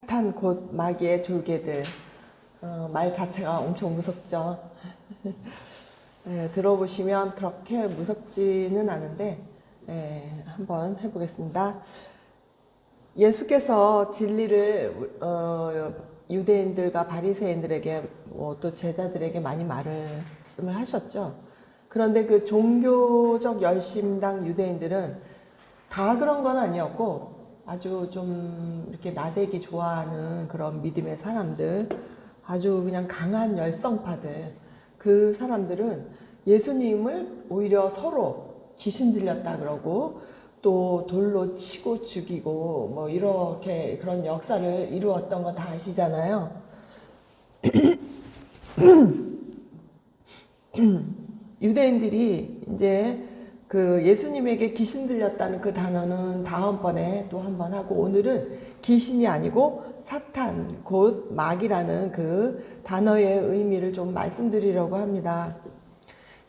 사탄 곧 마귀의 졸개들. 말 자체가 엄청 무섭죠. 네, 들어보시면 그렇게 무섭지는 않은데 한번 해보겠습니다. 예수께서 진리를 유대인들과 바리새인들에게 또 제자들에게 많이 말씀을 하셨죠. 그런데 그 종교적 열심당 유대인들은 다 그런 건 아니었고 아주 좀 이렇게 나대기 좋아하는 그런 믿음의 사람들, 아주 그냥 강한 열성파들, 그 사람들은 예수님을 오히려 서로 귀신 들렸다 그러고 또 돌로 치고 죽이고 뭐 이렇게 그런 역사를 이루었던 거 다 아시잖아요. 유대인들이 이제 그 예수님에게 귀신 들렸다는 그 단어는 다음번에 또 한 번 하고, 오늘은 귀신이 아니고 사탄 곧 마귀라는 그 단어의 의미를 좀 말씀드리려고 합니다.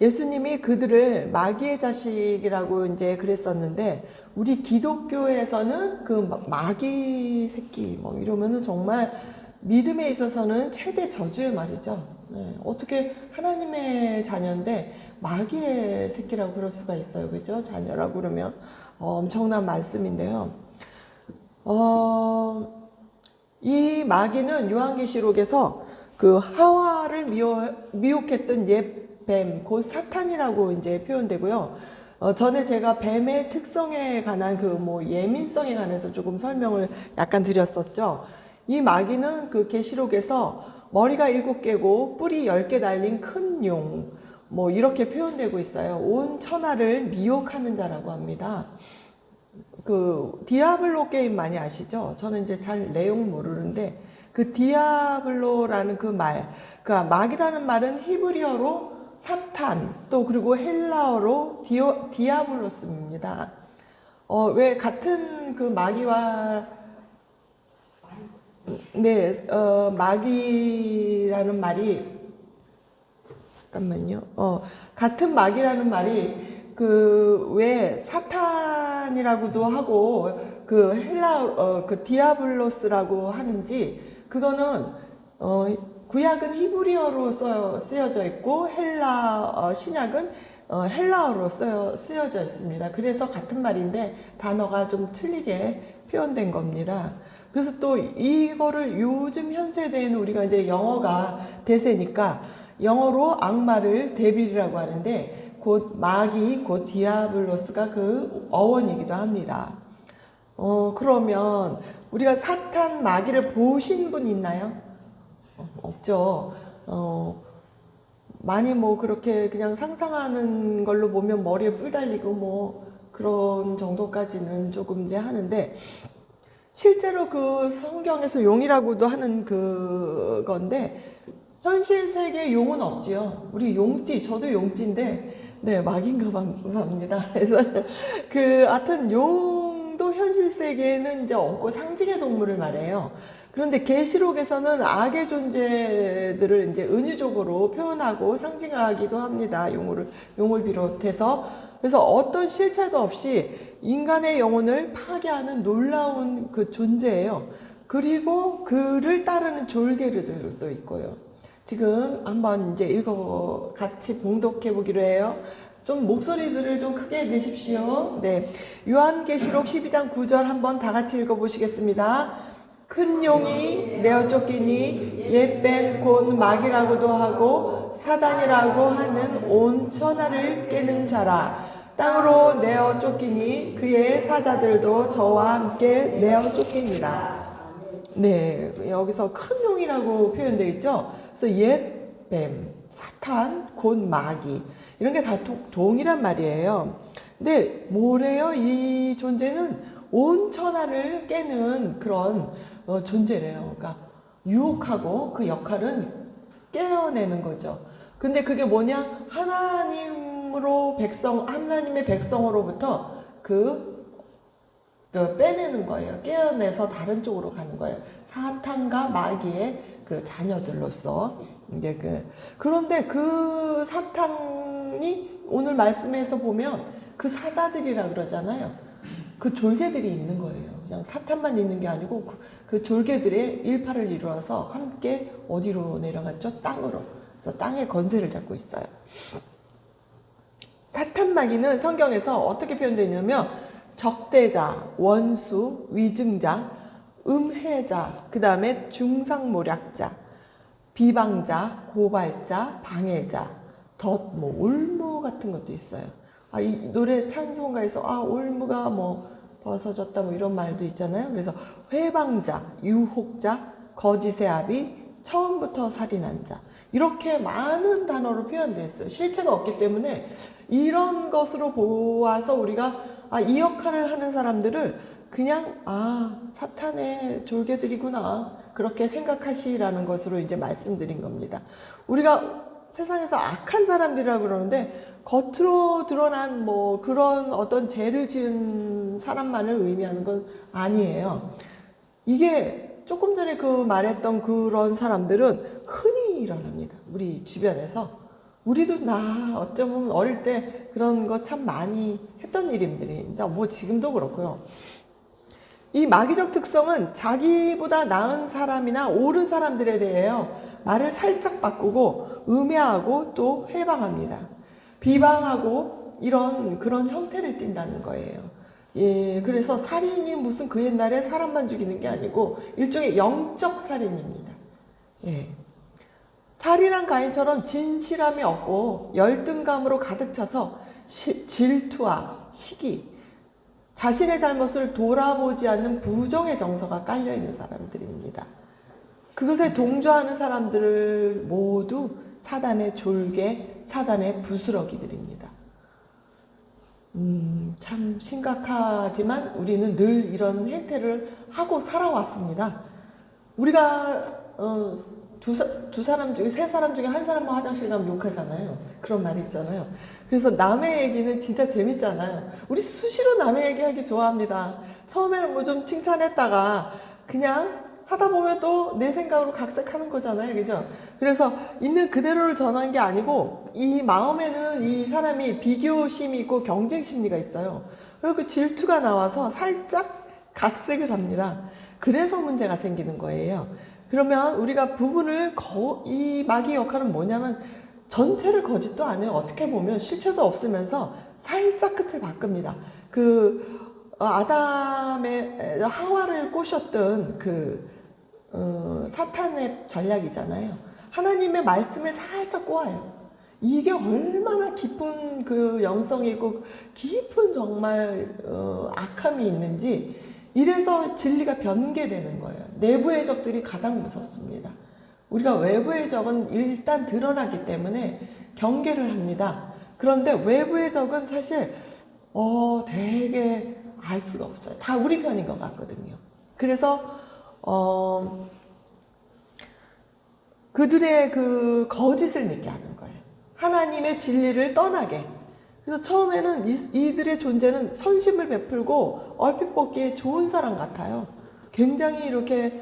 예수님이 그들을 마귀의 자식이라고 이제 그랬었는데, 우리 기독교에서는 그 마귀 새끼 뭐 이러면은 정말 믿음에 있어서는 최대 저주의 말이죠. 어떻게 하나님의 자녀인데 마귀의 새끼라고 그럴 수가 있어요. 그죠? 자녀라고 그러면 엄청난 말씀인데요. 이 마귀는 요한계시록에서 그 하와를 미혹했던 옛 뱀, 곧 사탄이라고 이제 표현되고요. 전에 제가 뱀의 특성에 관한 그 뭐 예민성에 관해서 조금 설명을 약간 드렸었죠. 이 마귀는 그 계시록에서 머리가 7개고 뿔이 10개 달린 큰 용, 뭐 이렇게 표현되고 있어요. 온 천하를 미혹하는 자라고 합니다. 그 디아블로 게임 많이 아시죠? 저는 이제 잘 내용 모르는데 그 디아블로라는 그 말, 그러니까 마귀라는 말은 히브리어로 사탄, 또 그리고 헬라어로 디아블로스입니다. 왜 같은 그 마귀와 마귀라는 말이, 잠깐만요. 같은 마귀라는 말이 그 왜 사탄이라고도 하고 그 그 디아블로스라고 하는지, 그거는 구약은 히브리어로 쓰여져 있고 신약은 헬라어로 쓰여져 있습니다. 그래서 같은 말인데 단어가 좀 틀리게 표현된 겁니다. 그래서 또 이거를 요즘 현 세대에는 우리가 이제 영어가 대세니까 영어로 악마를 데빌이라고 하는데, 곧 마귀, 곧 디아블로스가 그 어원이기도 합니다. 그러면 우리가 사탄, 마귀를 보신 분 있나요? 없죠. 많이 뭐 그렇게 그냥 상상하는 걸로 보면 머리에 뿔 달리고 뭐 그런 정도까지는 조금 이제 하는데, 실제로 그 성경에서 용이라고도 하는 그 건데 현실 세계에 용은 없지요. 우리 용띠, 저도 용띠인데 마귀인가 봅니다. 그래서 하여튼 용도 현실 세계에는 이제 없고 상징의 동물을 말해요. 그런데 계시록에서는 악의 존재들을 이제 은유적으로 표현하고 상징하기도 합니다. 용을 비롯해서. 그래서 어떤 실체도 없이 인간의 영혼을 파괴하는 놀라운 그 존재예요. 그리고 그를 따르는 졸개들도 있고요. 지금 한번 이제 같이 봉독해 보기로 해요. 좀 목소리들을 좀 크게 내십시오. 요한계시록 12장 9절 한번 다 같이 읽어보시겠습니다. 큰 용이 내어 쫓기니 옛뱀 곧 마귀라고도 하고 사단이라고 하는 온 천하를 깨는 자라. 땅으로 내어 쫓기니 그의 사자들도 저와 함께 내어 쫓기니라. 여기서 큰 용이라고 표현되어 있죠. 그래서 옛 뱀, 사탄, 곧 마귀, 이런 게 다 동일한 말이에요. 근데 뭐래요? 이 존재는 온 천하를 깨는 그런 존재래요. 그러니까 유혹하고 그 역할은 깨어내는 거죠. 근데 그게 뭐냐? 하나님의 백성으로부터 빼내는 거예요. 깨어내서 다른 쪽으로 가는 거예요. 사탄과 마귀의 그 자녀들로서. 그런데 그 사탄이 오늘 말씀에서 보면 그 사자들이라 그러잖아요. 그 졸개들이 있는 거예요. 그냥 사탄만 있는 게 아니고 그 졸개들의 일파를 이루어서 함께 어디로 내려갔죠? 땅으로. 그래서 땅의 권세를 잡고 있어요. 사탄 마귀는 성경에서 어떻게 표현되냐면 적대자, 원수, 위증자, 음해자, 그 다음에 중상모략자, 비방자, 고발자, 방해자, 올무 같은 것도 있어요. 이 노래 찬송가에서 올무가 벗어졌다 이런 말도 있잖아요. 그래서 회방자, 유혹자, 거짓의 아비, 처음부터 살인한 자, 이렇게 많은 단어로 표현되어 있어요. 실체가 없기 때문에 이런 것으로 보아서 우리가 이 역할을 하는 사람들을 그냥 사탄의 졸개들이구나 그렇게 생각하시라는 것으로 이제 말씀드린 겁니다. 우리가 세상에서 악한 사람들이라고 그러는데 겉으로 드러난 그런 어떤 죄를 지은 사람만을 의미하는 건 아니에요. 이게 조금 전에 말했던 그런 사람들은 흔히 일어납니다. 우리 주변에서. 우리도 어쩌면 어릴 때 그런 거 참 많이 했던 일들입니다. 지금도 그렇고요. 이 마귀적 특성은 자기보다 나은 사람이나 옳은 사람들에 대해요. 말을 살짝 바꾸고 음해하고 또 회방합니다. 비방하고 그런 형태를 띈다는 거예요. 그래서 살인이 무슨 그 옛날에 사람만 죽이는 게 아니고 일종의 영적 살인입니다. 살인한 가인처럼 진실함이 없고 열등감으로 가득 차서 질투와 시기, 자신의 잘못을 돌아보지 않는 부정의 정서가 깔려있는 사람들입니다. 그것에 동조하는 사람들을 모두 사단의 졸개, 사단의 부스러기들입니다. 참 심각하지만 우리는 늘 이런 행태를 하고 살아왔습니다. 우리가 세 사람 중에 한 사람만 화장실 가면 욕하잖아요. 그런 말이 있잖아요. 그래서 남의 얘기는 진짜 재밌잖아요. 우리 수시로 남의 얘기하기 좋아합니다. 처음에는 좀 칭찬했다가 그냥 하다 보면 또 내 생각으로 각색하는 거잖아요. 그죠? 그래서 있는 그대로를 전하는 게 아니고 이 마음에는 이 사람이 비교심이 있고 경쟁 심리가 있어요. 그리고 그 질투가 나와서 살짝 각색을 합니다. 그래서 문제가 생기는 거예요. 그러면 우리가 부분을 이 마귀의 역할은 뭐냐면 전체를 거짓도 안 해요. 어떻게 보면 실체도 없으면서 살짝 끝을 바꿉니다. 아담의 하와를 꼬셨던 사탄의 전략이잖아요. 하나님의 말씀을 살짝 꼬아요. 이게 얼마나 깊은 영성이 있고 깊은 정말 악함이 있는지 이래서 진리가 변개되는 거예요. 내부의 적들이 가장 무섭습니다. 우리가 외부의 적은 일단 드러나기 때문에 경계를 합니다. 그런데 외부의 적은 사실 되게 알 수가 없어요. 다 우리 편인 것 같거든요. 그래서 그들의 거짓을 믿게 하는 거예요. 하나님의 진리를 떠나게. 그래서 처음에는 이들의 존재는 선심을 베풀고 얼핏 보기에 좋은 사람 같아요. 굉장히 이렇게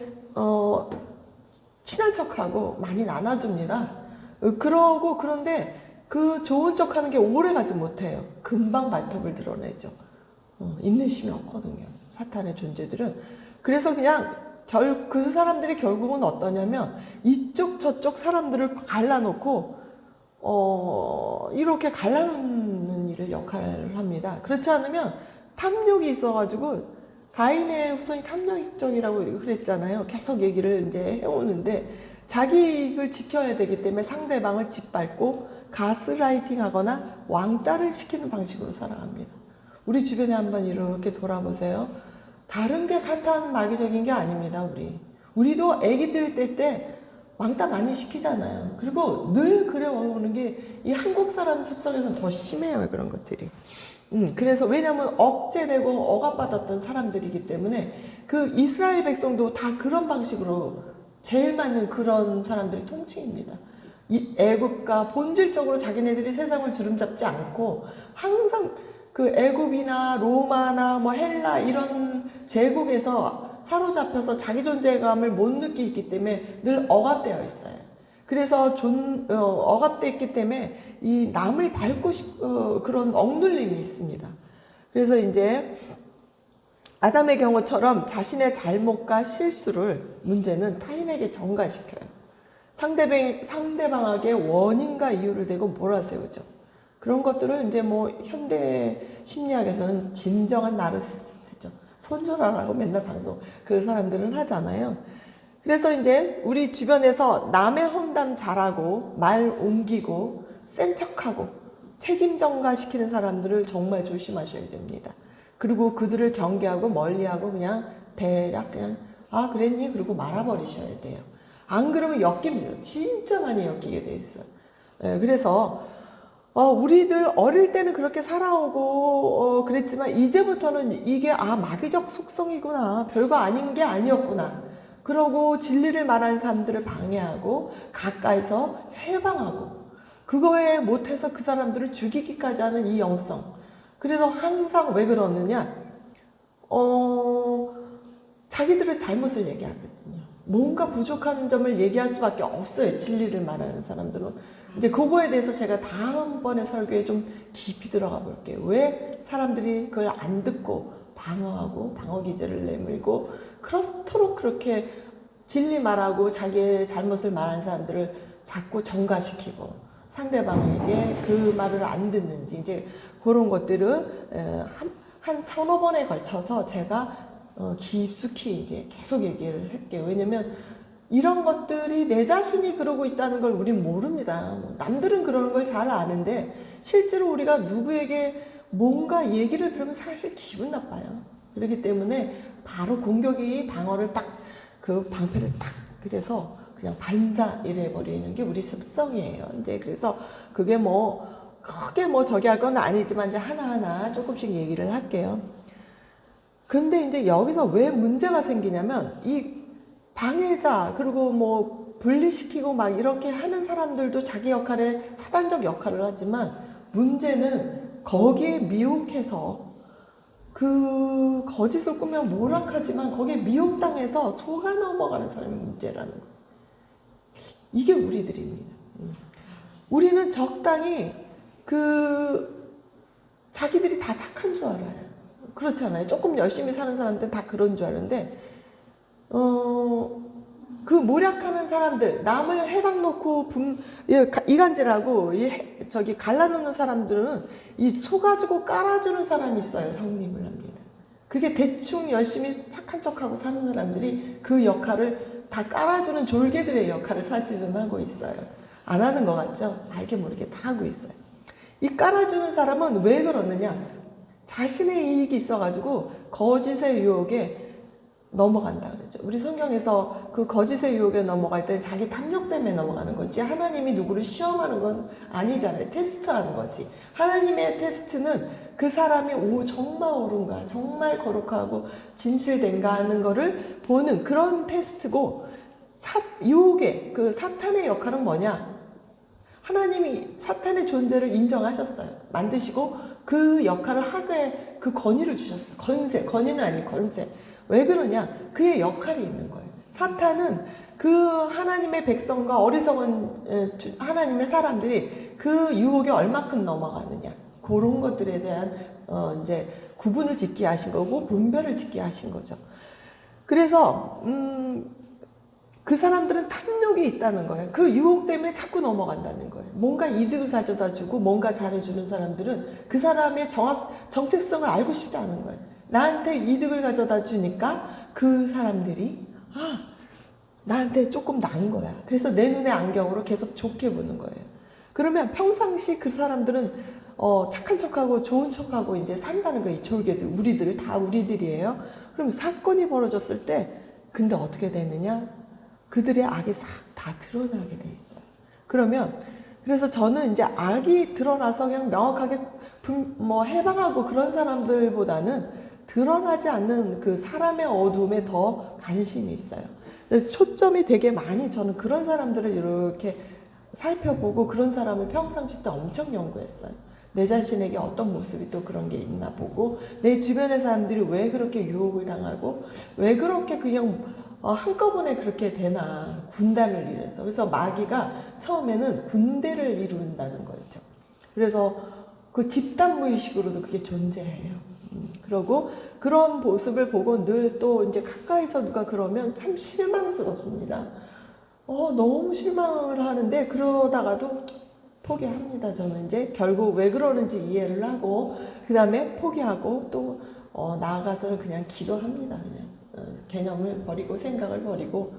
친한 척하고 많이 나눠줍니다. 그런데 그 좋은 척하는 게 오래 가지 못해요. 금방 발톱을 드러내죠. 인내심이 없거든요. 사탄의 존재들은. 그래서 그냥 그 사람들이 결국은 어떠냐면 이쪽 저쪽 사람들을 갈라놓고 이렇게 갈라놓는 일을 역할을 합니다. 그렇지 않으면 탐욕이 있어가지고 가인의 후손이 탐욕적이라고 그랬잖아요. 계속 얘기를 이제 해오는데 자기 이익을 지켜야 되기 때문에 상대방을 짓밟고 가스라이팅 하거나 왕따를 시키는 방식으로 살아갑니다. 우리 주변에 한번 이렇게 돌아보세요. 다른 게 사탄 마귀적인 게 아닙니다. 우리도 아기들 때 왕따 많이 시키잖아요. 그리고 늘 그래 오는 게 이 한국 사람 습성에서는 더 심해요. 그런 것들이. 그래서 왜냐하면 억제되고 억압받았던 사람들이기 때문에 이스라엘 백성도 다 그런 방식으로 제일 많은 그런 사람들이 통치입니다. 이 애굽과 본질적으로 자기네들이 세상을 주름잡지 않고 항상 애굽이나 로마나 헬라 이런 제국에서 사로잡혀서 자기 존재감을 못 느끼기 때문에 늘 억압되어 있어요. 그래서 억압되어 있기 때문에 이 남을 밟고 그런 억눌림이 있습니다. 그래서 이제 아담의 경우처럼 자신의 잘못과 실수를 문제는 타인에게 전가시켜요. 상대방에게 원인과 이유를 대고 몰아세우죠. 그런 것들을 이제 뭐 현대 심리학에서는 진정한 나르시스트죠. 손절하라고 맨날 방송 그 사람들은 하잖아요. 그래서 이제 우리 주변에서 남의 험담 잘하고 말 옮기고 센 척하고 책임 전가시키는 사람들을 정말 조심하셔야 됩니다. 그리고 그들을 경계하고 멀리하고 그냥 대략 그냥 아 그랬니? 그리고 말아버리셔야 돼요. 안 그러면 엮입니다. 진짜 많이 엮이게 돼 있어요. 그래서 우리들 어릴 때는 그렇게 살아오고 그랬지만 이제부터는 이게 마귀적 속성이구나. 별거 아닌 게 아니었구나. 그러고 진리를 말하는 사람들을 방해하고 가까이서 해방하고 그거에 못해서 그 사람들을 죽이기까지 하는 이 영성. 그래서 항상 왜 그러느냐? 자기들의 잘못을 얘기하거든요. 뭔가 부족한 점을 얘기할 수밖에 없어요. 진리를 말하는 사람들은. 근데 그거에 대해서 제가 다음번에 설교에 좀 깊이 들어가 볼게요. 왜 사람들이 그걸 안 듣고 방어하고 방어 기제를 내밀고 그렇도록 그렇게 진리 말하고 자기의 잘못을 말하는 사람들을 자꾸 전가시키고 상대방에게 그 말을 안 듣는지 이제 그런 것들은 한 서너 번에 걸쳐서 제가 깊숙이 이제 계속 얘기를 할게요. 왜냐면 이런 것들이 내 자신이 그러고 있다는 걸 우린 모릅니다. 남들은 그러는 걸 잘 아는데 실제로 우리가 누구에게 뭔가 얘기를 들으면 사실 기분 나빠요. 그렇기 때문에 바로 공격이 방어를 딱 그 방패를 딱 그래서 그냥 반사 이래버리는 게 우리 습성이에요. 이제 그래서 그게 뭐 크게 뭐 저기 할 건 아니지만 이제 하나하나 조금씩 얘기를 할게요. 근데 이제 여기서 왜 문제가 생기냐면 이 방해자 그리고 뭐 분리시키고 막 이렇게 하는 사람들도 자기 역할에 사단적 역할을 하지만 문제는 거기에 미혹해서 그 거짓을 꾸며 모락하지만 거기에 미혹당해서 속아 넘어가는 사람이 문제라는 거예요. 이게 우리들입니다. 우리는 적당히 자기들이 다 착한 줄 알아요. 그렇잖아요. 조금 열심히 사는 사람들은 다 그런 줄 아는데 그 모략하는 사람들, 남을 해방 놓고 이간질하고 저기 갈라놓는 사람들은 이 속아주고 깔아주는 사람이 있어요. 성립을 합니다. 그게 대충 열심히 착한 척하고 사는 사람들이 그 역할을 다 깔아주는 졸개들의 역할을 사실은 하고 있어요. 안 하는 것 같죠? 알게 모르게 다 하고 있어요. 이 깔아주는 사람은 왜 그러느냐? 자신의 이익이 있어가지고 거짓의 유혹에 넘어간다 그러죠. 우리 성경에서 그 거짓의 유혹에 넘어갈 때는 자기 탐욕 때문에 넘어가는 거지 하나님이 누구를 시험하는 건 아니잖아요. 테스트하는 거지. 하나님의 테스트는 그 사람이 정말 옳은가 정말 거룩하고 진실된가 하는 거를 보는 그런 테스트고 유혹의 그 사탄의 역할은 뭐냐? 하나님이 사탄의 존재를 인정하셨어요. 만드시고 그 역할을 하게 그 권위를 주셨어요. 권위는 아니고 권세. 왜 그러냐? 그의 역할이 있는 거예요. 사탄은 그 하나님의 백성과 어리석은 하나님의 사람들이 그 유혹에 얼마큼 넘어가느냐. 그런 것들에 대한 이제 구분을 짓게 하신 거고 분별을 짓게 하신 거죠. 그래서 그 사람들은 탐욕이 있다는 거예요. 그 유혹 때문에 자꾸 넘어간다는 거예요. 뭔가 이득을 가져다 주고 뭔가 잘해주는 사람들은 그 사람의 정체성을 알고 싶지 않은 거예요. 나한테 이득을 가져다 주니까 그 사람들이 나한테 조금 나은 거야. 그래서 내 눈의 안경으로 계속 좋게 보는 거예요. 그러면 평상시 그 사람들은 착한 척하고 좋은 척하고 이제 산다는 거예요. 이 졸개들, 우리들 다 우리들이에요. 그럼 사건이 벌어졌을 때 근데 어떻게 되느냐? 그들의 악이 싹 다 드러나게 돼 있어요. 그래서 저는 이제 악이 드러나서 그냥 명확하게 해방하고 그런 사람들보다는 드러나지 않는 그 사람의 어두움에 더 관심이 있어요. 초점이 되게 많이 저는 그런 사람들을 이렇게 살펴보고 그런 사람을 평상시 때 엄청 연구했어요. 내 자신에게 어떤 모습이 또 그런 게 있나 보고 내 주변의 사람들이 왜 그렇게 유혹을 당하고 왜 그렇게 그냥 한꺼번에 그렇게 되나 군단을 이뤄서 그래서 마귀가 처음에는 군대를 이룬다는 거죠. 그래서 그 집단 무의식으로도 그게 존재해요. 그러고 그런 모습을 보고 늘 또 이제 가까이서 누가 그러면 참 실망스럽습니다. 너무 실망을 하는데 그러다가도 포기합니다. 저는 이제 결국 왜 그러는지 이해를 하고 그 다음에 포기하고 또 나아가서는 그냥 기도합니다. 그냥 개념을 버리고 생각을 버리고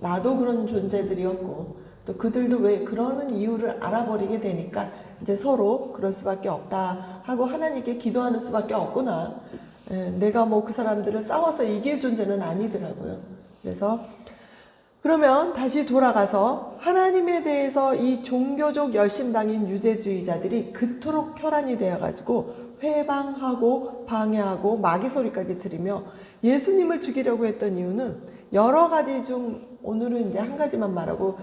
나도 그런 존재들이었고 또 그들도 왜 그러는 이유를 알아버리게 되니까 이제 서로 그럴 수밖에 없다 하고 하나님께 기도하는 수밖에 없구나. 내가 뭐 그 사람들을 싸워서 이길 존재는 아니더라고요. 그래서 그러면 다시 돌아가서 하나님에 대해서 이 종교적 열심당인 유대주의자들이 그토록 혈안이 되어가지고 회방하고 방해하고 마귀 소리까지 들으며 예수님을 죽이려고 했던 이유는 여러 가지 중 오늘은 이제 한 가지만 말하고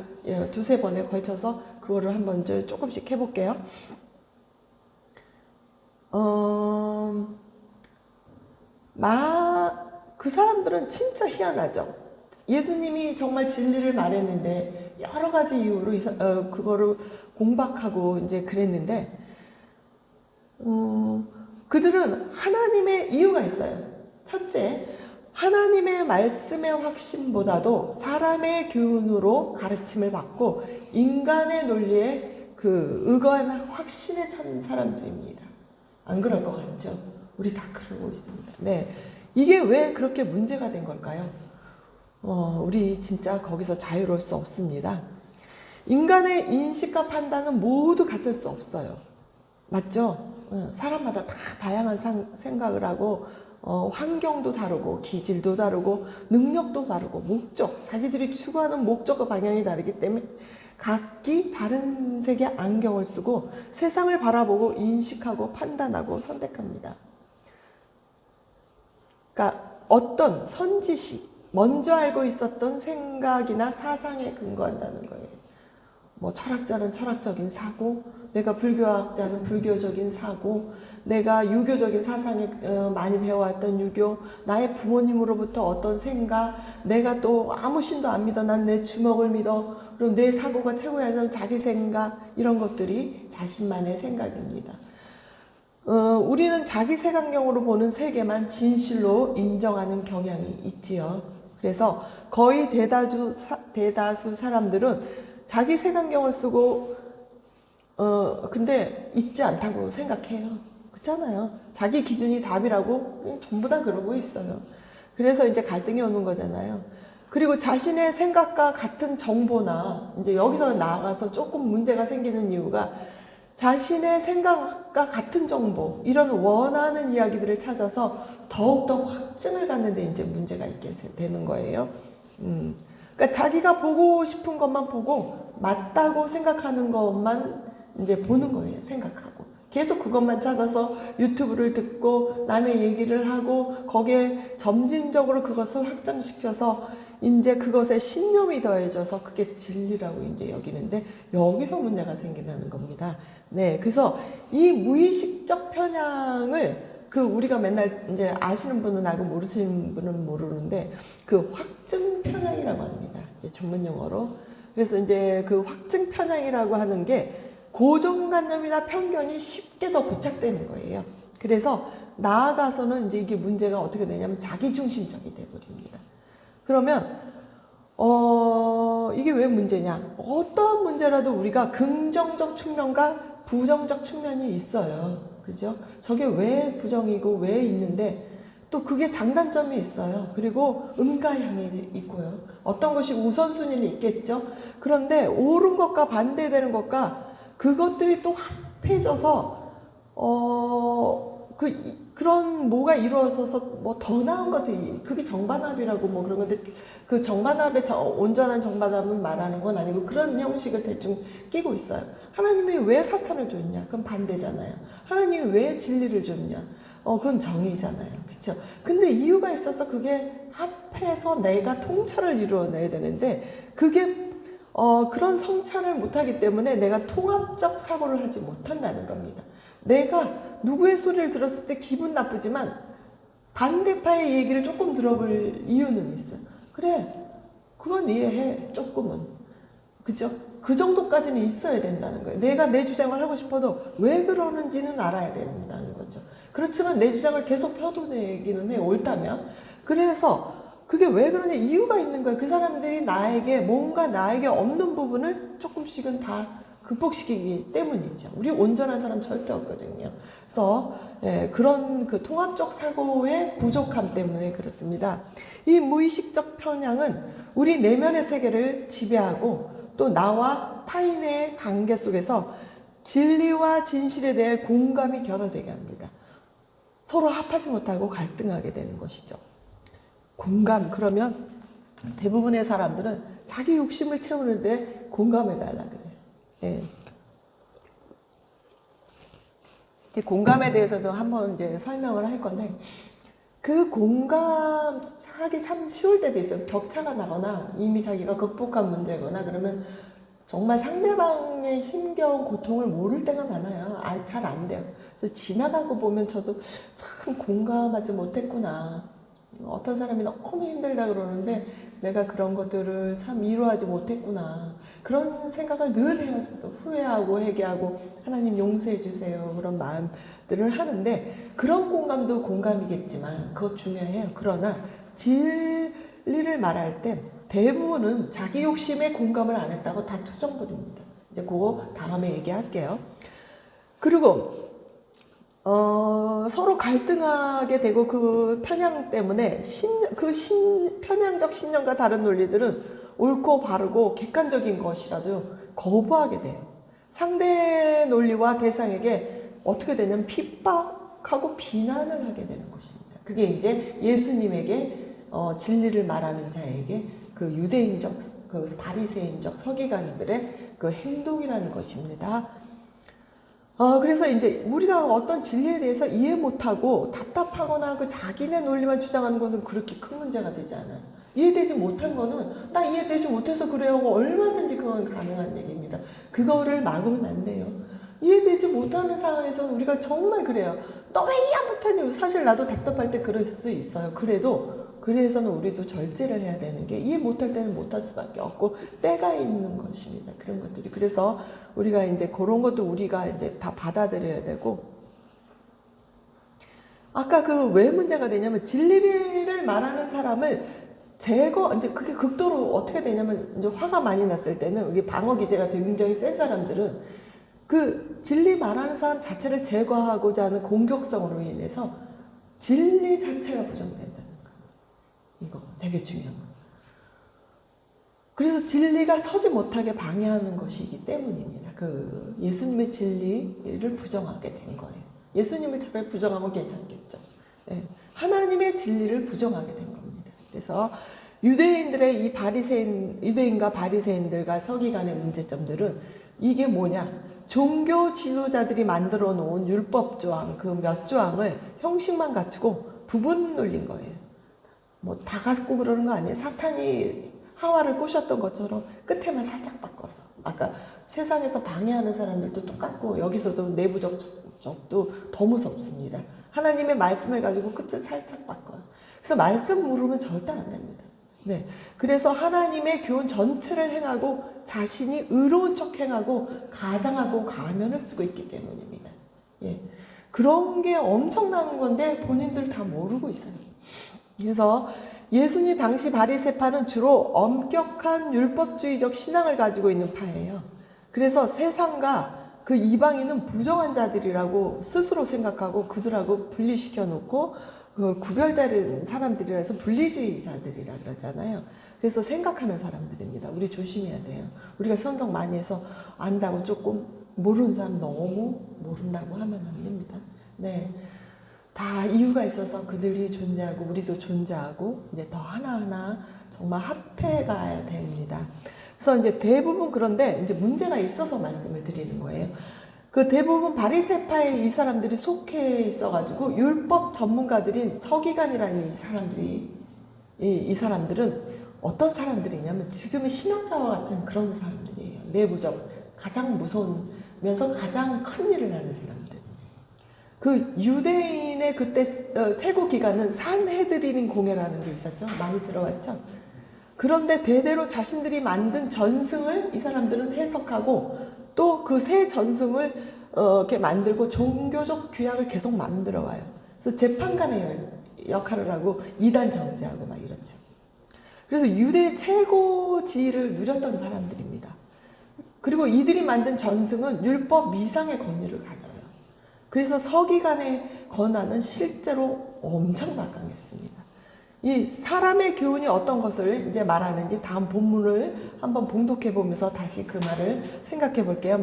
두세 번에 걸쳐서 그거를 한번 조금씩 해볼게요. 그 사람들은 진짜 희한하죠. 예수님이 정말 진리를 말했는데 여러 가지 이유로 그거를 공박하고 이제 그랬는데 그들은 하나님의 이유가 있어요. 첫째, 하나님의 말씀의 확신보다도 사람의 교훈으로 가르침을 받고 인간의 논리에 그 의거한 확신에 찬 사람들입니다. 안 그럴 것 같죠? 우리 다 그러고 있습니다. 네, 이게 왜 그렇게 문제가 된 걸까요? 우리 진짜 거기서 자유로울 수 없습니다. 인간의 인식과 판단은 모두 같을 수 없어요. 맞죠? 사람마다 다 다양한 생각을 하고 환경도 다르고 기질도 다르고 능력도 다르고 목적, 자기들이 추구하는 목적과 방향이 다르기 때문에 각기 다른 색의 안경을 쓰고 세상을 바라보고 인식하고 판단하고 선택합니다. 그러니까 어떤 선지식, 먼저 알고 있었던 생각이나 사상에 근거한다는 거예요. 뭐 철학자는 철학적인 사고, 내가 불교학자는 불교적인 사고, 내가 유교적인 사상을 많이 배워왔던 유교, 나의 부모님으로부터 어떤 생각, 내가 또 아무 신도 안 믿어, 난 내 주먹을 믿어, 그리고 내 사고가 최고야, 자기 생각, 이런 것들이 자신만의 생각입니다. 우리는 자기 색안경으로 보는 세계만 진실로 인정하는 경향이 있지요. 그래서 거의 대다수 사람들은 자기 색안경을 쓰고 근데 있지 않다고 생각해요. 그렇잖아요. 자기 기준이 답이라고 전부 다 그러고 있어요. 그래서 이제 갈등이 오는 거잖아요. 그리고 자신의 생각과 같은 정보나 이제 여기서 나아가서 조금 문제가 생기는 이유가 자신의 생각과 같은 정보, 이런 원하는 이야기들을 찾아서 더욱더 확증을 갖는데 이제 문제가 있게 되는 거예요. 그러니까 자기가 보고 싶은 것만 보고 맞다고 생각하는 것만 이제 보는 거예요. 생각하고. 계속 그것만 찾아서 유튜브를 듣고 남의 얘기를 하고 거기에 점진적으로 그것을 확장시켜서 이제 그것에 신념이 더해져서 그게 진리라고 이제 여기는데 여기서 문제가 생긴다는 겁니다. 네, 그래서 이 무의식적 편향을 우리가 맨날 이제 아시는 분은 알고 모르시는 분은 모르는데 그 확증 편향이라고 합니다. 이제 전문 용어로. 그래서 이제 그 확증 편향이라고 하는 게 고정관념이나 편견이 쉽게 더 부착되는 거예요. 그래서 나아가서는 이제 이게 문제가 어떻게 되냐면 자기중심적이 돼버립니다. 그러면 이게 왜 문제냐? 어떤 문제라도 우리가 긍정적 측면과 부정적 측면이 있어요. 그죠? 저게 왜 부정이고 왜 있는데 또 그게 장단점이 있어요. 그리고 음가향이 있고요. 어떤 것이 우선순위는 있겠죠. 그런데 옳은 것과 반대되는 것과 그것들이 또 합해져서 그런 뭐가 이루어져서 뭐 더 나은 것들이 그게 정반합이라고 뭐 그런 건데 그 정반합의 온전한 정반합은 말하는 건 아니고 그런 형식을 대충 끼고 있어요. 하나님이 왜 사탄을 줬냐? 그건 반대잖아요. 하나님이 왜 진리를 줬냐? 그건 정의잖아요. 그렇죠? 근데 이유가 있어서 그게 합해서 내가 통찰을 이루어내야 되는데 그게 그런 성찰을 못하기 때문에 내가 통합적 사고를 하지 못한다는 겁니다. 내가 누구의 소리를 들었을 때 기분 나쁘지만 반대파의 얘기를 조금 들어볼 이유는 있어. 그래, 그건 이해해, 조금은. 그죠? 그 정도까지는 있어야 된다는 거예요. 내가 내 주장을 하고 싶어도 왜 그러는지는 알아야 된다는 거죠. 그렇지만 내 주장을 계속 펴도내기는 해, 옳다면. 그래서 그게 왜 그러냐, 이유가 있는 거예요. 그 사람들이 나에게 뭔가 나에게 없는 부분을 조금씩은 다 극복시키기 때문이죠. 우리 온전한 사람 절대 없거든요. 그래서 그런 그 통합적 사고의 부족함 때문에 그렇습니다. 이 무의식적 편향은 우리 내면의 세계를 지배하고 또 나와 타인의 관계 속에서 진리와 진실에 대해 공감이 결여되게 합니다. 서로 합하지 못하고 갈등하게 되는 것이죠. 공감, 그러면 대부분의 사람들은 자기 욕심을 채우는데 공감해달라 그래요. 예. 공감에 대해서도 한번 이제 설명을 할 건데, 그 공감하기 참 쉬울 때도 있어요. 격차가 나거나 이미 자기가 극복한 문제거나 그러면 정말 상대방의 힘겨운 고통을 모를 때가 많아요. 잘 안 돼요. 그래서 지나가고 보면 저도 참 공감하지 못했구나. 어떤 사람이 너무 힘들다 그러는데 내가 그런 것들을 참 이루하지 못했구나. 그런 생각을 늘 해요. 저도 후회하고 회개하고 하나님 용서해 주세요. 그런 마음들을 하는데 그런 공감도 공감이겠지만 그것 중요해요. 그러나 진리를 말할 때 대부분은 자기 욕심에 공감을 안 했다고 다 투정부립니다. 이제 그거 다음에 얘기할게요. 그리고 서로 갈등하게 되고 그 편향 때문에 편향적 신념과 다른 논리들은 옳고 바르고 객관적인 것이라도 거부하게 돼요. 상대 논리와 대상에게 어떻게 되냐면 핍박하고 비난을 하게 되는 것입니다. 그게 이제 예수님에게 진리를 말하는 자에게 그 유대인적, 그 바리새인적 서기관들의 그 행동이라는 것입니다. 그래서 이제 우리가 어떤 진리에 대해서 이해 못하고 답답하거나 그 자기네 논리만 주장하는 것은 그렇게 큰 문제가 되지 않아요. 이해되지 못한 거는 나 이해되지 못해서 그래요 하고 얼마든지 그건 가능한 얘기입니다. 그거를 막으면 안 돼요. 이해되지 못하는 상황에서 우리가 정말 그래요. 너 왜 이해 못하니? 사실 나도 답답할 때 그럴 수 있어요. 그래서는 우리도 절제를 해야 되는 게 이해 못할 때는 못할 수밖에 없고 때가 있는 것입니다. 그런 것들이. 그래서 우리가 이제 그런 것도 우리가 이제 다 받아들여야 되고, 아까 그 왜 문제가 되냐면 진리를 말하는 사람을 이제 그게 극도로 어떻게 되냐면 이제 화가 많이 났을 때는 이게 방어 기제가 굉장히 센 사람들은 그 진리 말하는 사람 자체를 제거하고자 하는 공격성으로 인해서 진리 자체가 부정된다는 거예요. 이거 되게 중요한 거예요. 그래서 진리가 서지 못하게 방해하는 것이기 때문입니다. 그 예수님의 진리를 부정하게 된 거예요. 예수님을 차라리 부정하면 괜찮겠죠. 네. 하나님의 진리를 부정하게 된 겁니다. 그래서 유대인과 바리새인들과 서기관의 문제점들은 이게 뭐냐? 종교 지도자들이 만들어 놓은 율법 조항, 그 몇 조항을 형식만 갖추고 부분 놀린 거예요. 뭐 다 갖고 그러는 거 아니에요. 사탄이 하와를 꼬셨던 것처럼 끝에만 살짝 바꿔서. 아까 세상에서 방해하는 사람들도 똑같고 여기서도 내부적 적도 더 무섭습니다. 하나님의 말씀을 가지고 끝을 살짝 바꿔요. 그래서 말씀 모르면 절대 안 됩니다. 네. 그래서 하나님의 교훈 전체를 행하고 자신이 의로운 척 행하고 가장하고 가면을 쓰고 있기 때문입니다. 예. 그런 게 엄청난 건데 본인들 다 모르고 있어요. 그래서 예수님 당시 바리새파는 주로 엄격한 율법주의적 신앙을 가지고 있는 파예요. 그래서 세상과 그 이방인은 부정한 자들이라고 스스로 생각하고 그들하고 분리시켜 놓고 구별되는 사람들이라서 분리주의자들이라 그러잖아요. 그래서 생각하는 사람들입니다. 우리 조심해야 돼요. 우리가 성경 많이 해서 안다고 조금 모르는 사람 너무 모른다고 하면 안 됩니다. 네. 다 이유가 있어서 그들이 존재하고 우리도 존재하고 이제 더 하나하나 정말 합해 가야 됩니다. 그래서 이제 대부분 그런데 이제 문제가 있어서 말씀을 드리는 거예요. 그 대부분 바리새파에 이 사람들이 속해 있어가지고 율법 전문가들인 서기관이라는 이 사람들은 어떤 사람들이냐면 지금의 신학자와 같은 그런 사람들이에요. 내부적 가장 무서우면서 가장 큰 일을 하는 사람들. 그 유대인의 그때 최고 기간은 산헤드린 공회라는 게 있었죠. 많이 들어왔죠. 그런데 대대로 자신들이 만든 전승을 이 사람들은 해석하고 또 그 새 전승을 이렇게 만들고 종교적 규약을 계속 만들어 와요. 그래서 재판관의 역할을 하고 이단 정제하고 막 이렇죠. 그래서 유대의 최고 지위를 누렸던 사람들입니다. 그리고 이들이 만든 전승은 율법 이상의 권위를 가져요. 그래서 서기관의 권한은 실제로 엄청 막강했습니다. 이 사람의 교훈이 어떤 것을 이제 말하는지 다음 본문을 한번 봉독해 보면서 다시 그 말을 생각해 볼게요.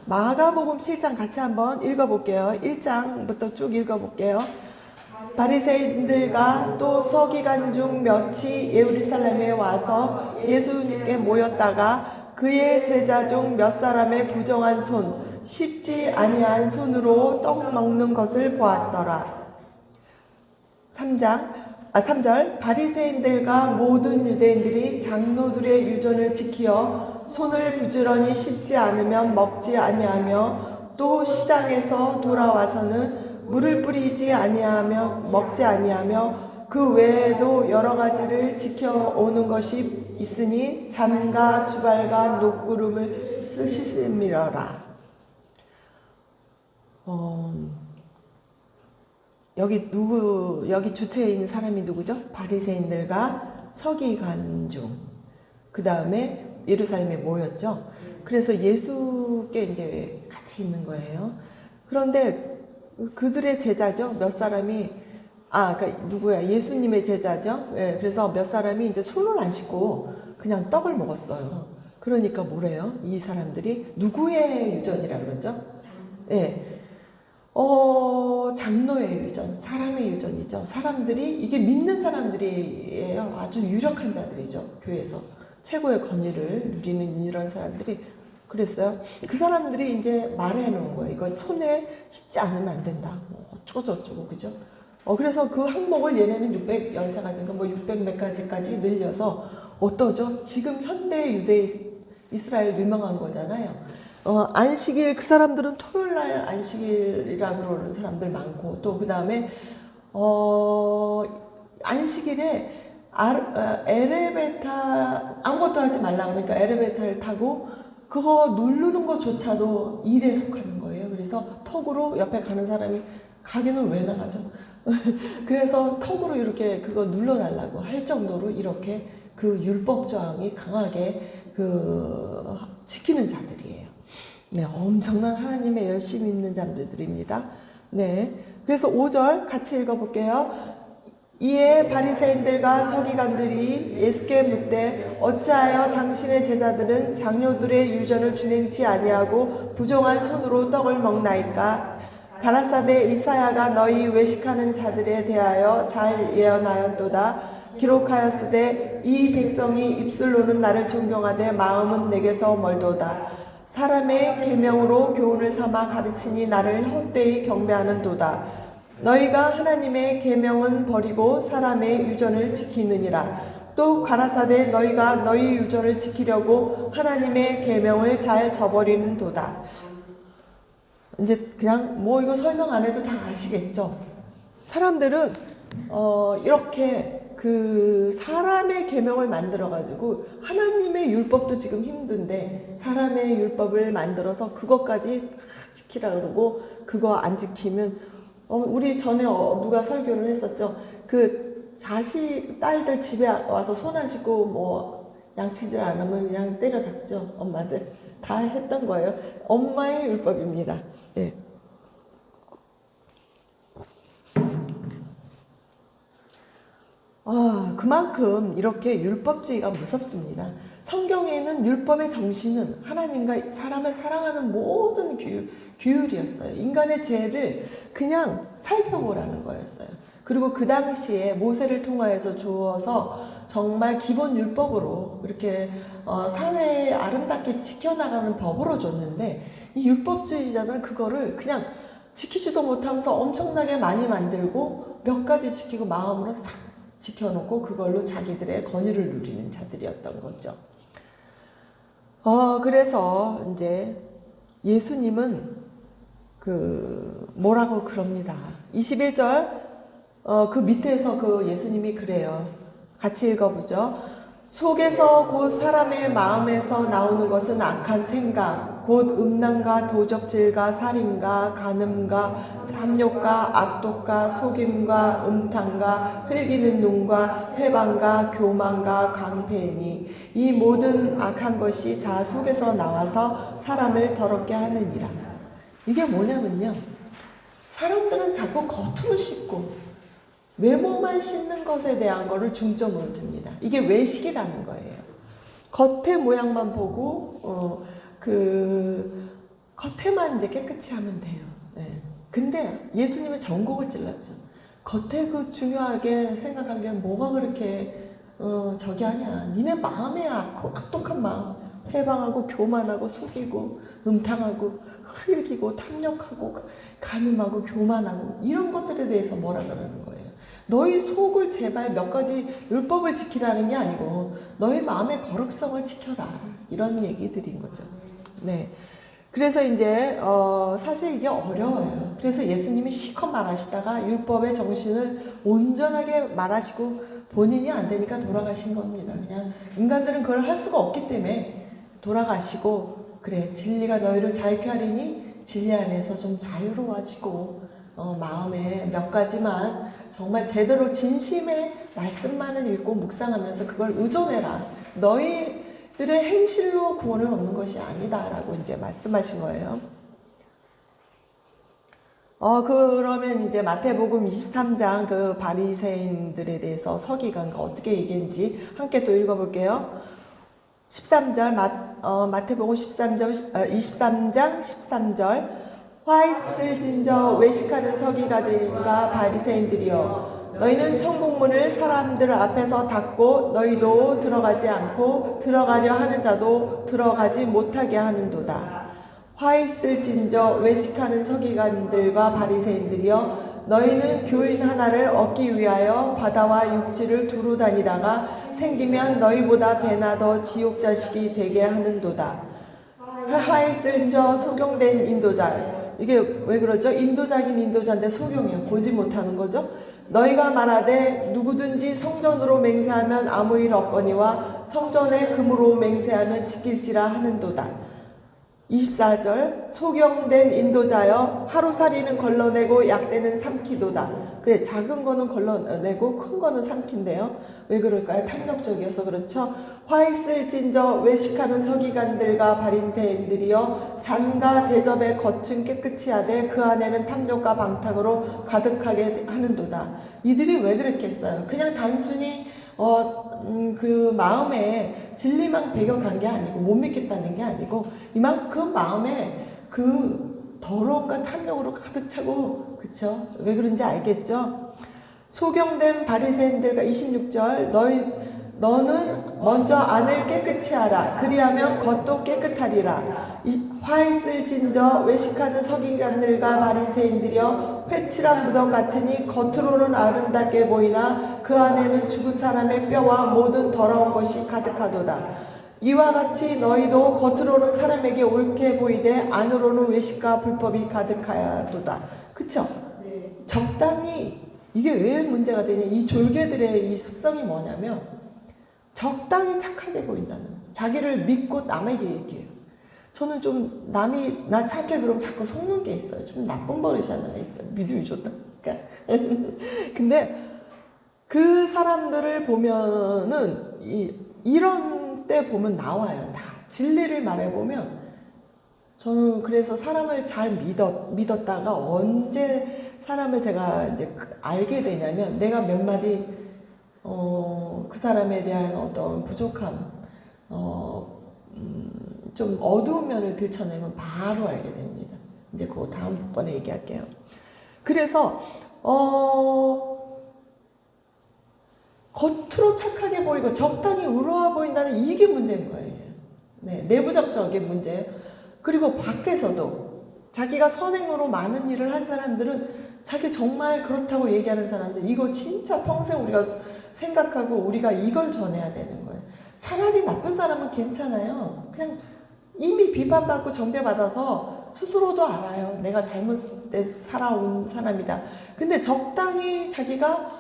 마가복음 7장 같이 한번 읽어 볼게요. 1장부터 쭉 읽어 볼게요. 바리새인들과 또 서기관 중 몇이 예루살렘에 와서 예수님께 모였다가 그의 제자 중 몇 사람의 부정한 손, 씻지 아니한 손으로 떡 먹는 것을 보았더라. 3절 바리새인들과 모든 유대인들이 장로들의 유전을 지키어 손을 부지런히 씻지 않으면 먹지 아니하며 또 시장에서 돌아와서는 물을 뿌리지 아니하며 먹지 아니하며 그 외에도 여러 가지를 지켜오는 것이 있으니 잔과 주발과 녹구름을 씻음이러라. 여기 주체에 있는 사람이 누구죠? 바리새인들과 서기관 중. 그 다음에 예루살렘에 모였죠. 그래서 예수께 이제 같이 있는 거예요. 그런데 그들의 제자죠. 몇 사람이, 그러니까 누구야? 예수님의 제자죠. 예, 그래서 몇 사람이 이제 손을 안 씻고 그냥 떡을 먹었어요. 그러니까 뭐래요? 이 사람들이 누구의 유전이라 그러죠? 예. 장로의 유전, 사람의 유전이죠. 사람들이, 이게 믿는 사람들이에요. 아주 유력한 자들이죠. 교회에서. 최고의 권위를 누리는 이런 사람들이 그랬어요. 그 사람들이 이제 말해 놓은 거예요. 이거 손에 씻지 않으면 안 된다. 뭐 어쩌고 그죠? 그래서 그 항목을 얘네는 613가지인가 뭐 600 몇 가지까지 늘려서 어떠죠? 지금 현대 유대 이스라엘 유명한 거잖아요. 안식일, 그 사람들은 토요일날 안식일이라 그러는 사람들 많고, 또 그 다음에, 안식일에 엘리베이터, 아무것도 하지 말라 그러니까 엘리베이터를 타고, 그거 누르는 것조차도 일에 속하는 거예요. 그래서 턱으로 옆에 가는 사람이, 가게는 왜 나가죠? 그래서 턱으로 이렇게 그거 눌러달라고 할 정도로 이렇게 그 율법 저항이 강하게 지키는 자들이에요. 네, 엄청난 하나님의 열심히 있는 자들입니다. 네, 그래서 5절 같이 읽어볼게요. 이에 바리새인들과 서기관들이 예수께 묻되 어찌하여 당신의 제자들은 장로들의 유전을 준행치 아니하고 부정한 손으로 떡을 먹나이까? 가라사대 이사야가 너희 외식하는 자들에 대하여 잘 예언하였도다. 기록하였으되 이 백성이 입술로는 나를 존경하되 마음은 내게서 멀도다. 사람의 계명으로 교훈을 삼아 가르치니 나를 헛되이 경배하는도다. 너희가 하나님의 계명은 버리고 사람의 유전을 지키느니라. 또 가라사대 너희가 너희 유전을 지키려고 하나님의 계명을 잘 저버리는도다. 이제 그냥 뭐 이거 설명 안 해도 다 아시겠죠? 사람들은 이렇게 그 사람의 계명을 만들어 가지고 하나님의 율법도 지금 힘든데 사람의 율법을 만들어서 그것까지 지키라 그러고 그거 안 지키면 우리 전에 누가 설교를 했었죠. 그 딸들 집에 와서 손 안 씻고 뭐 양치질 안 하면 그냥 때려잡죠. 엄마들 다 했던 거예요. 엄마의 율법입니다. 예. 그만큼 이렇게 율법주의가 무섭습니다. 성경에는 율법의 정신은 하나님과 사람을 사랑하는 모든 규율이었어요. 인간의 죄를 그냥 살펴보라는 거였어요. 그리고 그 당시에 모세를 통하여서 주어서 정말 기본 율법으로 이렇게 사회에 아름답게 지켜나가는 법으로 줬는데 이 율법주의자들은 그거를 그냥 지키지도 못하면서 엄청나게 많이 만들고 몇 가지 지키고 마음으로 싹 지켜놓고 그걸로 자기들의 권위를 누리는 자들이었던 거죠. 그래서 이제 예수님은 뭐라고 그럽니다. 21절 그 밑에서 그 예수님이 그래요. 같이 읽어보죠. 속에서 곧 사람의 마음에서 나오는 것은 악한 생각, 곧 음란과 도적질과 살인과 간음과 탐욕과 악독과 속임과 음탕과 흘기는 눈과 회방과 교만과 광패이니 이 모든 악한 것이 다 속에서 나와서 사람을 더럽게 하느니라. 이게 뭐냐면요, 사람들은 자꾸 겉으로 씻고 외모만 씻는 것에 대한 거를 중점으로 둡니다. 이게 외식이라는 거예요. 겉의 모양만 보고 겉에만 이제 깨끗이 하면 돼요. 네. 근데 예수님은 전곡을 찔렀죠. 겉에 그 중요하게 생각한 게 뭐가 그렇게 저기 하냐. 니네 마음에 악독한 마음, 회방하고 교만하고 속이고 음탕하고 흘기고 탐욕하고 간음하고 교만하고 이런 것들에 대해서 뭐라 그러는 거예요. 너희 속을 제발 몇 가지 율법을 지키라는 게 아니고 너희 마음의 거룩성을 지켜라, 이런 얘기들인 거죠. 네. 그래서 이제 사실 이게 어려워요. 그래서 예수님이 실컷 말하시다가 율법의 정신을 온전하게 말하시고 본인이 안 되니까 돌아가신 겁니다. 그냥 인간들은 그걸 할 수가 없기 때문에 돌아가시고, 그래 진리가 너희를 자유케 하리니 진리 안에서 좀 자유로워지고 마음에 몇 가지만 정말 제대로 진심의 말씀만을 읽고 묵상하면서 그걸 의존해라. 너희들의 행실로 구원을 얻는 것이 아니다라고 이제 말씀하신 거예요. 그러면 이제 마태복음 23장 그 바리새인들에 대해서 서기관과 어떻게 얘기했는지 함께 또 읽어볼게요. 13절 마태복음 23장 13절 화 있을 진저 외식하는 서기관들과 바리새인들이여, 너희는 천국문을 사람들 앞에서 닫고 너희도 들어가지 않고 들어가려 하는 자도 들어가지 못하게 하는도다. 화 있을 진저 외식하는 서기관들과 바리새인들이여, 너희는 교인 하나를 얻기 위하여 바다와 육지를 두루 다니다가 생기면 너희보다 배나 더 지옥 자식이 되게 하는도다. 화 있을 저 소경된 인도자, 이게 왜 그러죠? 인도자긴 인도자인데 소경이에요. 보지 못하는 거죠. 너희가 말하되 누구든지 성전으로 맹세하면 아무 일 없거니와 성전에 금으로 맹세하면 지킬지라 하는도다. 24절 소경된 인도자여, 하루살이는 걸러내고 약대는 삼키도다. 그래, 작은 거는 걸러내고 큰 거는 삼킨대요. 왜 그럴까요? 탐욕적이어서 그렇죠. 화 있을 진저 외식하는 서기관들과 바리새인들이여, 잔과 대접의 겉은 깨끗이 하되 그 안에는 탐욕과 방탕으로 가득하게 하는도다. 이들이 왜 그랬겠어요? 그냥 단순히 그 마음에 진리만 배격한 게 아니고 못 믿겠다는 게 아니고 이만큼 마음에 그 더러움과 탐욕으로 가득 차고, 그쵸? 왜 그런지 알겠죠? 소경된 바리새인들과 26절 너는 먼저 안을 깨끗이 하라. 그리하면 겉도 깨끗하리라. 화 있을 진저 외식하는 서기관들과 바리새인들이여, 회칠한 무덤 같으니 겉으로는 아름답게 보이나 그 안에는 죽은 사람의 뼈와 모든 더러운 것이 가득하도다. 이와 같이 너희도 겉으로는 사람에게 옳게 보이되 안으로는 외식과 불법이 가득하도다. 그쵸? 네. 적당히, 이게 왜 문제가 되냐, 이 졸개들의 이 습성이 뭐냐면 적당히 착하게 보인다는 거예요. 자기를 믿고 남에게 얘기해요. 저는 좀 남이 나 착해 그럼 자꾸 속는 게 있어요. 좀 나쁜 버릇이 하나 있어요. 믿음이 좋다. 그러니까 근데 그 사람들을 보면은 이런 때 보면 나와요. 다 진리를 말해보면. 저는 그래서 사람을 잘 믿었다가 언제 사람을 제가 이제 알게 되냐면, 내가 몇 마디 그 사람에 대한 어떤 부족함, 좀 어두운 면을 들춰내면 바로 알게 됩니다. 이제 그거 다음번에 얘기할게요. 그래서 겉으로 착하게 보이고 적당히 우러워 보인다는 이게 문제인 거예요. 네, 내부적인 문제예요. 그리고 밖에서도 자기가 선행으로 많은 일을 한 사람들은 자기 정말 그렇다고 얘기하는 사람들, 이거 진짜 평생 우리가 생각하고 우리가 이걸 전해야 되는 거예요. 차라리 나쁜 사람은 괜찮아요. 그냥 이미 비판받고 정죄받아서 스스로도 알아요. 내가 잘못돼 살아온 사람이다. 근데 적당히 자기가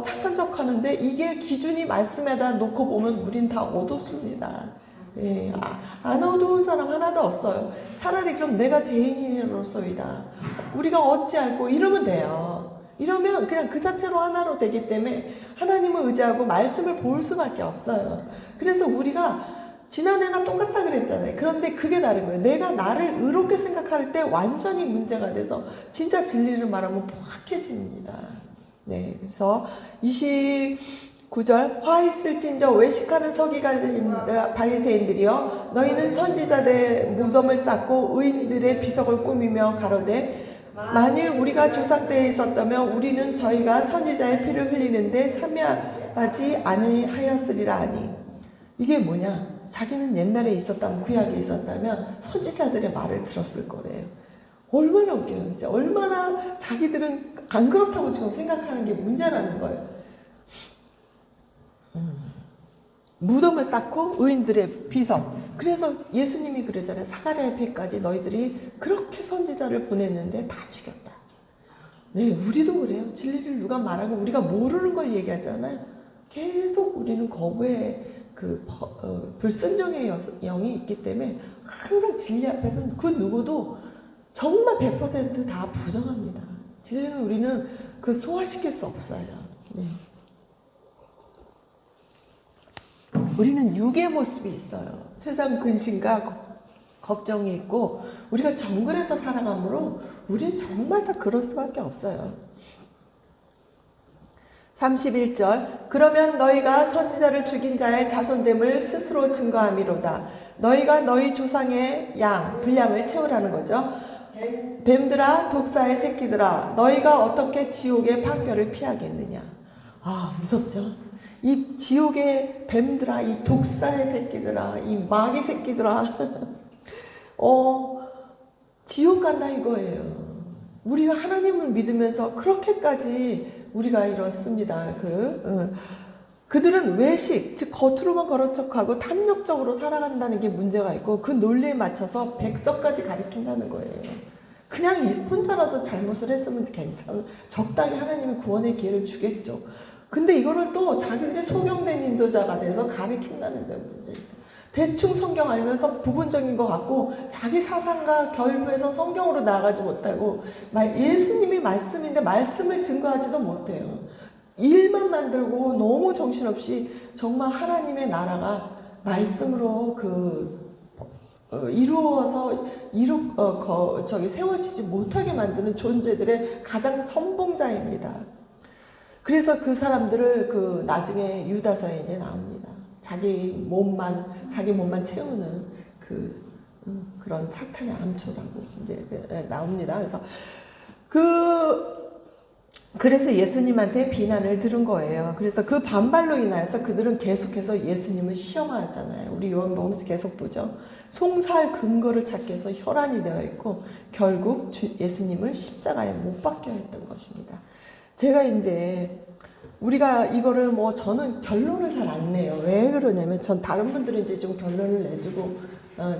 착한 척 하는데 이게 기준이 말씀에다 놓고 보면 우린 다 어둡습니다. 예, 안 어두운 사람 하나도 없어요. 차라리 그럼 내가 죄인으로서이다. 우리가 어찌 알고 이러면 돼요. 이러면 그냥 그 자체로 하나로 되기 때문에 하나님을 의지하고 말씀을 볼 수밖에 없어요. 그래서 우리가 지난해나 똑같다 그랬잖아요. 그런데 그게 다른 거예요. 내가 나를 의롭게 생각할 때 완전히 문제가 돼서 진짜 진리를 말하면 포악해집니다. 네, 그래서 29절 화 있을진저 외식하는 서기관들 바리새인들이여 너희는 선지자들의 무덤을 쌓고 의인들의 비석을 꾸미며 가로되 만일 우리가 조상 때에 있었다면 우리는 저희가 선지자의 피를 흘리는데 참여하지 아니하였으리라 하니 이게 뭐냐? 자기는 옛날에 있었다면 구약에 있었다면 선지자들의 말을 들었을 거래요. 얼마나 웃겨요. 이제 얼마나 자기들은 안 그렇다고 지금 생각하는 게 문제라는 거예요. 무덤을 쌓고 의인들의 비석. 그래서 예수님이 그러잖아요. 사가랴의 피까지 너희들이 그렇게 선지자를 보냈는데 다 죽였다. 네, 우리도 그래요. 진리를 누가 말하고 우리가 모르는 걸 얘기하잖아요. 계속 우리는 거부의 불순종의 영이 있기 때문에 항상 진리 앞에서는 그 누구도 정말 100% 다 부정합니다. 진리는 우리는 소화시킬 수 없어요. 네. 우리는 육의 모습이 있어요. 세상 근심과 걱정이 있고 우리가 정글에서 살아가므로 우리는 정말 다 그럴 수밖에 없어요. 31절 그러면 너희가 선지자를 죽인 자의 자손됨을 스스로 증거함이로다. 너희가 너희 조상의 분량을 채우라는 거죠. 뱀들아 독사의 새끼들아 너희가 어떻게 지옥의 판결을 피하겠느냐. 무섭죠. 이 지옥의 뱀들아 이 독사의 새끼들아 이 마귀 새끼들아 지옥 간다 이거예요. 우리가 하나님을 믿으면서 그렇게까지 우리가 이렇습니다. 그들은 외식, 즉 겉으로만 거룩 척하고 탐욕적으로 살아간다는 게 문제가 있고 그 논리에 맞춰서 백성까지 가리킨다는 거예요. 그냥 혼자라도 잘못을 했으면 적당히 하나님이 구원의 기회를 주겠죠. 근데 이거를 또 자기들이 소경된 인도자가 돼서 가리킨다는 데 문제 있어요. 대충 성경 알면서 부분적인 것 같고 자기 사상과 결부해서 성경으로 나아가지 못하고 예수님이 말씀인데 말씀을 증거하지도 못해요. 일만 만들고 너무 정신없이 정말 하나님의 나라가 말씀으로 세워지지 못하게 만드는 존재들의 가장 선봉자입니다. 그래서 그 사람들을 나중에 유다서에 이제 나옵니다. 자기 몸만 채우는 그런 사탄의 암초라고 이제 나옵니다. 그래서 예수님한테 비난을 들은 거예요. 그래서 그 반발로 인하여서 그들은 계속해서 예수님을 시험하잖아요. 우리 요한복음에서 계속 보죠. 송사할 근거를 찾기 위해서 혈안이 되어 있고 결국 예수님을 십자가에 못 박혀야 했던 것입니다. 제가 이제 우리가 이거를 저는 결론을 잘 안 내요. 왜 그러냐면 전 다른 분들은 이제 좀 결론을 내주고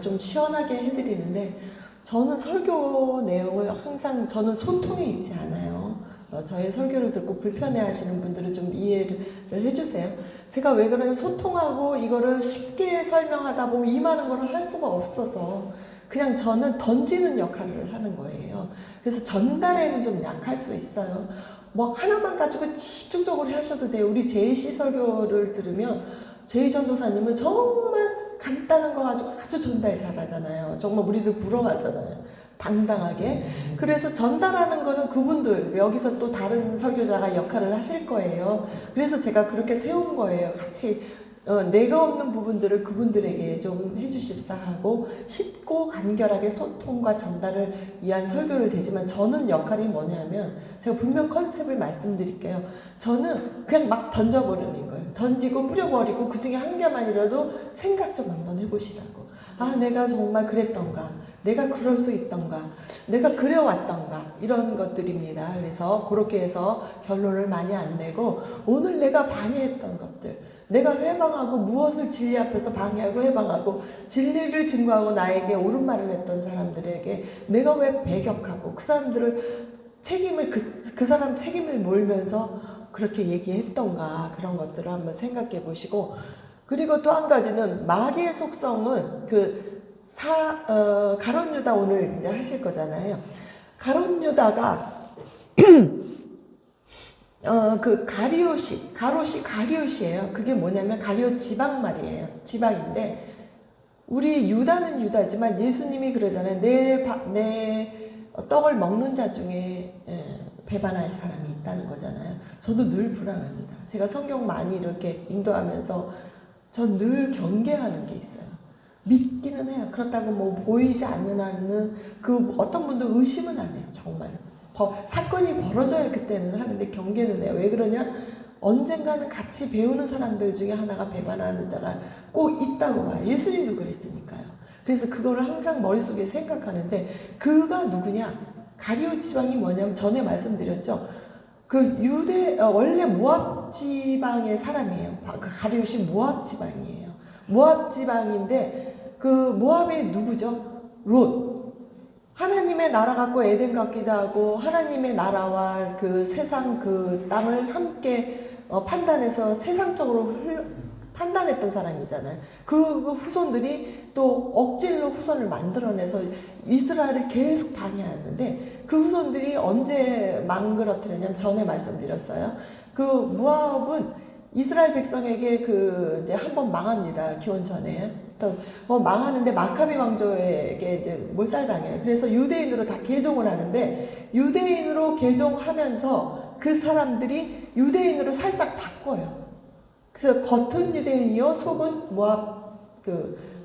좀 시원하게 해드리는데 저는 설교 내용을 항상 저는 소통에 있지 않아요. 저의 설교를 듣고 불편해하시는 분들은 좀 이해를 해주세요. 제가 왜 그러냐면 소통하고 이거를 쉽게 설명하다 보면 이 많은 걸 할 수가 없어서 그냥 저는 던지는 역할을 하는 거예요. 그래서 전달에는 좀 약할 수 있어요. 하나만 가지고 집중적으로 하셔도 돼요. 우리 제이씨 설교를 들으면 제이 전도사님은 정말 간단한 거 가지고 아주 전달 잘하잖아요. 정말 우리들 부러워하잖아요. 당당하게. 그래서 전달하는 거는 그분들 여기서 또 다른 설교자가 역할을 하실 거예요. 그래서 제가 그렇게 세운 거예요. 같이 내가 없는 부분들을 그분들에게 좀 해주십사 하고 쉽고 간결하게 소통과 전달을 위한 설교를 되지만 저는 역할이 뭐냐면 제가 분명 컨셉을 말씀드릴게요. 저는 그냥 막 던져버리는 거예요. 던지고 뿌려버리고 그 중에 한 개만이라도 생각 좀 한번 해보시라고. 내가 정말 그랬던가, 내가 그럴 수 있던가, 내가 그래왔던가 이런 것들입니다. 그래서 그렇게 해서 결론을 많이 안 내고 오늘 내가 방해했던 것들, 내가 회방하고 무엇을 진리 앞에서 방해하고 회방하고 진리를 증거하고 나에게 옳은 말을 했던 사람들에게 내가 왜 배격하고 그 사람들을 책임을 그 사람 책임을 몰면서 그렇게 얘기했던가 그런 것들을 한번 생각해 보시고 그리고 또 한 가지는 마귀의 속성은 가룟 유다 오늘 이제 하실 거잖아요. 가룟 유다가 가리옷이에요. 그게 뭐냐면 가리옷 지방 말이에요. 지방인데 우리 유다는 유다지만 예수님이 그러잖아요. 내 떡을 먹는 자 중에 배반할 사람이 있다는 거잖아요. 저도 늘 불안합니다. 제가 성경 많이 이렇게 인도하면서 전 늘 경계하는 게 있어요. 믿기는 해요. 그렇다고 뭐 보이지 않는 한은 어떤 분도 의심은 안 해요. 정말. 사건이 벌어져야 그때는 하는데 경계는 해요. 왜 그러냐? 언젠가는 같이 배우는 사람들 중에 하나가 배반하는 자가 꼭 있다고 봐요. 예수님도 그랬으니까요. 그래서 그거를 항상 머릿속에 생각하는데 그가 누구냐? 가리오 지방이 뭐냐면 전에 말씀드렸죠. 원래 모압 지방의 사람이에요. 그 가리옷이 모압 지방이에요. 모압 지방인데 모압이 누구죠? 롯. 하나님의 나라 같고 에덴 같기도 하고 하나님의 나라와 세상 땅을 함께 판단해서 세상적으로 판단했던 사람이잖아요. 그 후손들이 또 억질로 후손을 만들어내서 이스라엘을 계속 방해하는데 그 후손들이 언제 망그러뜨렸냐면 전에 말씀드렸어요. 모압은 이스라엘 백성에게 이제 한번 망합니다. 기원 전에. 망하는데 마카비 왕조에게 이제 몰살당해요. 그래서 유대인으로 다 개종을 하는데 유대인으로 개종하면서 그 사람들이 유대인으로 살짝 바꿔요. 그래서 겉은 유대인이요 속은 모압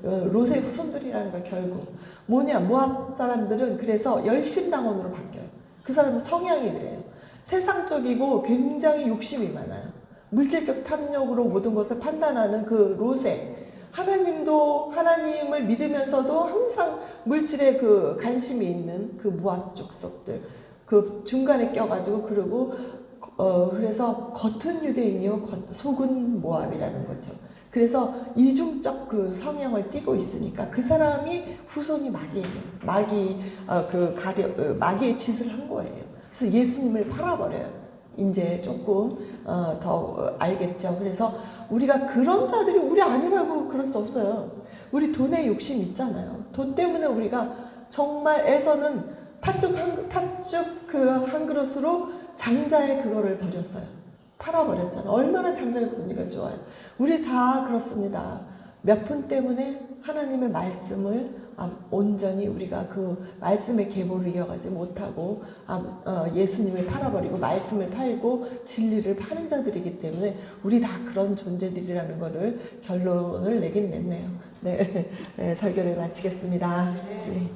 롯의 후손들이라는 거 결국 뭐냐 모압 사람들은 그래서 열심당원으로 바뀌어요. 그 사람은 성향이 그래요. 세상적이고 굉장히 욕심이 많아요. 물질적 탐욕으로 모든 것을 판단하는 롯에 하나님을 믿으면서도 항상 물질에 관심이 있는 모압 족속들 중간에 껴가지고 그래서 겉은 유대인이요 속은 모압이라는 거죠. 그래서 이중적 성향을 띠고 있으니까 그 사람이 후손이 마귀예요. 마귀의 짓을 한 거예요. 그래서 예수님을 팔아버려요. 이제 조금 더 알겠죠. 그래서 우리가 그런 자들이 우리 아니라고 그럴 수 없어요. 우리 돈에 욕심 있잖아요. 돈 때문에 우리가 정말 애서는 팥죽 한 그릇으로 장자의 그거를 버렸어요. 팔아버렸잖아요. 얼마나 장자의 권위가 좋아요. 우리 다 그렇습니다. 몇 푼 때문에 하나님의 말씀을 온전히 우리가 말씀의 계보를 이어가지 못하고 예수님을 팔아버리고 말씀을 팔고 진리를 파는 자들이기 때문에 우리 다 그런 존재들이라는 거를 결론을 내긴 냈네요. 네, 설교를 마치겠습니다. 네.